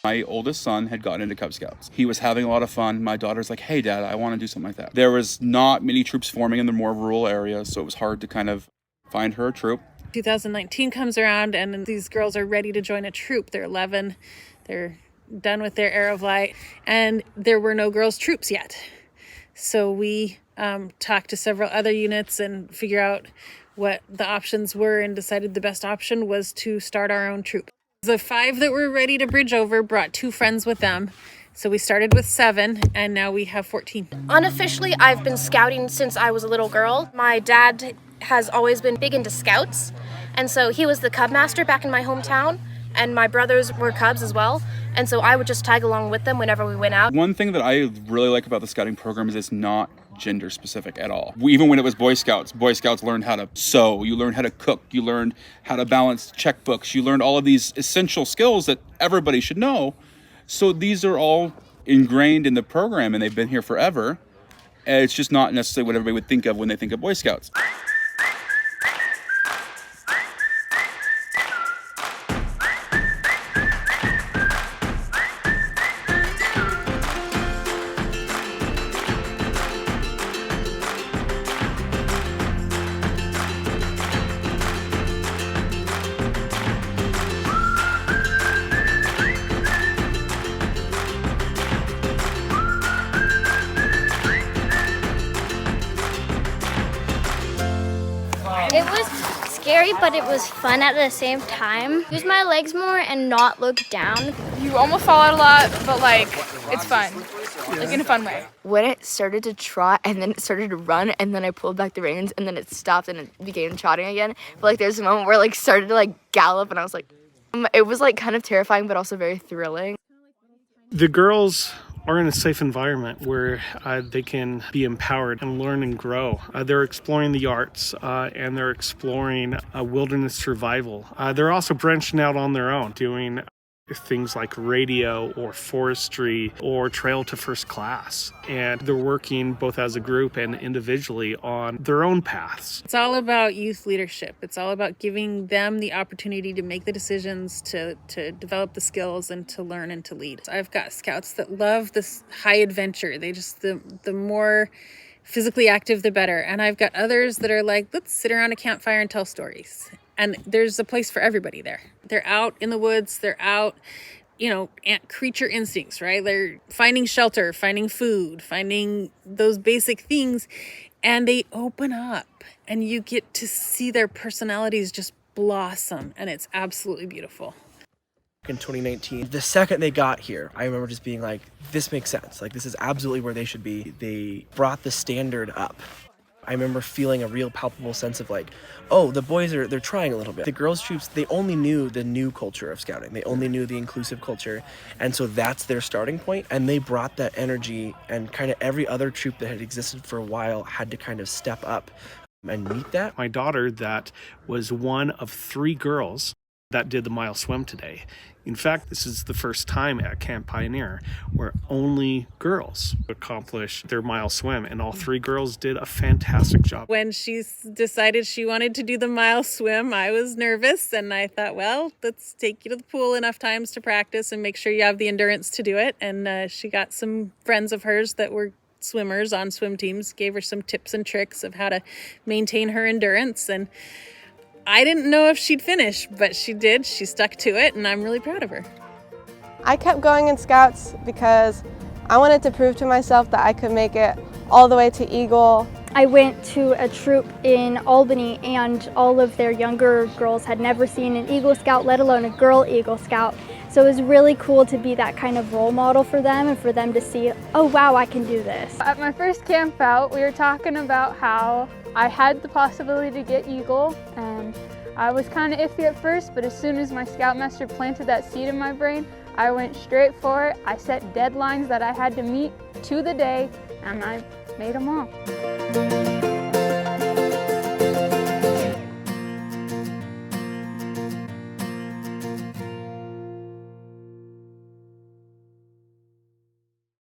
My oldest son had gotten into Cub Scouts. He was having a lot of fun. My daughter's like, hey, Dad, I want to do something like that. There was not many troops forming in the more rural areas, so it was hard to kind of find her a troop. 2019 comes around and these girls are ready to join a troop. They're 11. They're done with their Era of Light, and there were no girls' troops yet. So we talked to several other units and figure out what the options were and decided the best option was to start our own troop. The 5 that were ready to bridge over brought 2 friends with them. So we started with 7 and now we have 14. Unofficially, I've been scouting since I was a little girl. My dad has always been big into scouts, and so he was the Cub master back in my hometown, and my brothers were Cubs as well, and so I would just tag along with them whenever we went out. One thing that I really like about the scouting program is it's not gender specific at all. Even when it was Boy Scouts learned how to sew, you learned how to cook, you learned how to balance checkbooks, you learned all of these essential skills that everybody should know. So these are all ingrained in the program and they've been here forever. And it's just not necessarily what everybody would think of when they think of Boy Scouts. It was scary, but it was fun at the same time. Use my legs more and not look down. You almost fall out a lot, but like, it's fun, like in a fun way. When it started to trot and then it started to run and then I pulled back the reins and then it stopped and it began trotting again. But like there's a moment where it like started to like gallop and I was like, it was like kind of terrifying, but also very thrilling. The girls are in a safe environment where they can be empowered and learn and grow. They're exploring the arts and they're exploring wilderness survival. They're also branching out on their own, doing things like radio or forestry or trail to first class. And they're working both as a group and individually on their own paths. It's all about youth leadership. It's all about giving them the opportunity to make the decisions, to develop the skills, and to learn and to lead. I've got scouts that love this high adventure. They just, the more physically active, the better. And I've got others that are like, let's sit around a campfire and tell stories. And there's a place for everybody there. They're out in the woods. They're out, creature instincts, right? They're finding shelter, finding food, finding those basic things. And they open up and you get to see their personalities just blossom. And it's absolutely beautiful. In 2019, the second they got here, I remember just being like, this makes sense. Like, this is absolutely where they should be. They brought the standard up. I remember feeling a real palpable sense of like, oh, the boys they're trying a little bit. The girls' troops, they only knew the new culture of scouting. They only knew the inclusive culture. And so that's their starting point. And they brought that energy, and kind of every other troop that had existed for a while had to kind of step up and meet that. My daughter, that was one of 3 girls that did the mile swim today. In fact, this is the first time at Camp Pioneer where only girls accomplish their mile swim, and all 3 girls did a fantastic job. When she decided she wanted to do the mile swim, I was nervous, and I thought, well, let's take you to the pool enough times to practice and make sure you have the endurance to do it. And she got some friends of hers that were swimmers on swim teams, gave her some tips and tricks of how to maintain her endurance. And I didn't know if she'd finish, but she did. She stuck to it, and I'm really proud of her. I kept going in Scouts because I wanted to prove to myself that I could make it all the way to Eagle. I went to a troop in Albany, and all of their younger girls had never seen an Eagle Scout, let alone a girl Eagle Scout. So it was really cool to be that kind of role model for them and for them to see, oh wow, I can do this. At my first camp out, we were talking about how I had the possibility to get Eagle, and I was kind of iffy at first, but as soon as my Scoutmaster planted that seed in my brain, I went straight for it. I set deadlines that I had to meet to the day, and I made them all.